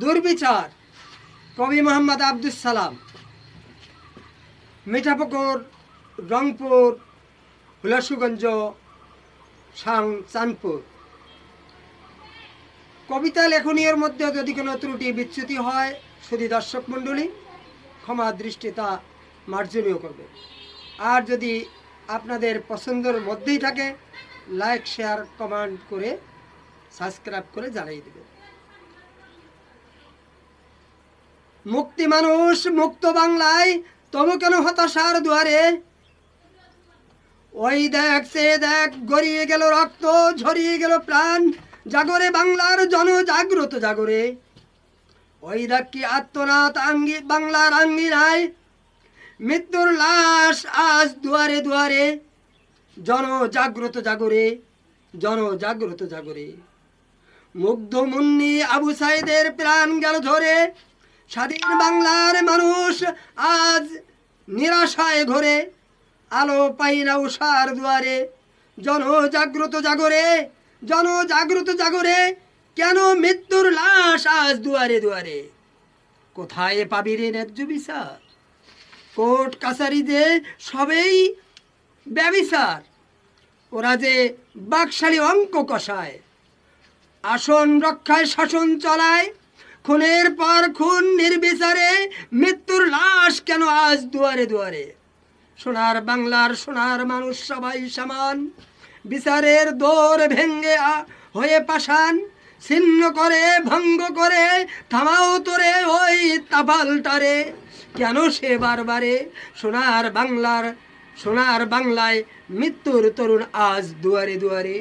দুর্বিচার কবি মোহাম্মদ আব্দুস সালাম, মিঠাপুকুর, রংপুর, হুলাসুগঞ্জ, চাঁদপুর। কবিতা লেখনীর মধ্যে যদি কোনো ত্রুটি বিচ্যুতি হয়, শুধু দর্শক মণ্ডলী ক্ষমা দৃষ্টিতা মার্জনীয় করবে। আর যদি আপনাদের পছন্দের মধ্যেই থাকে, লাইক, শেয়ার, কমেন্ট করে সাবস্ক্রাইব করে জানিয়ে দেবে। মুক্তি মানুষ মুক্ত বাংলায়, তবু কেন হতাশার দুয়ারে? ওই দেখ সে দেখ, গড়িয়ে গেল রক্ত, ঝরিয়ে গেল প্রাণ, জাগরে বাংলার জনজাগ্রত জাগরে। ওই দেখ কি আত্মনাথ বাংলার আঙ্গিনায়, মৃত্যুর লাশ আজ দুয়ারে দুয়ারে। জনজাগ্রত জাগরে, জনজাগ্রত জাগরে। মুগ্ধ মুন্নি আবু সাইদের প্রাণ গেল ধরে, স্বাধীন বাংলার মানুষ আজ নিরাশায় ঘোরে। আলো পাই না উষার দুয়ারে, জনজাগ্রত জাগরে, জনজাগ্রত জাগরে। কেন মৃত্যুর লাশ আজ দুয়ারে দুয়ারে? কোথায় পাবি রে ন্যায্য বিচার? কোর্ট কাছারি যে সবেই ব্যভিচার। ওরা যে বাকশালী অঙ্ক কষায়, আসন রক্ষায় শাসন চলায়। খুনের পর খুন নির্বিচারে, মৃত্যুর লাশ কেন আজ দুয়ারে দুয়ারে? সোনার বাংলার সোনার মানুষ সবাই সমান, বিচারের দোর ভেঙ্গে হয়ে পাষাণ। ছিন্ন করে ভঙ্গ করে থামাও তোরে ওই তাপালটারে। কেন সে বারবারে সোনার বাংলায় মৃত্যুর তরুণ আজ দুয়ারে দুয়ারে?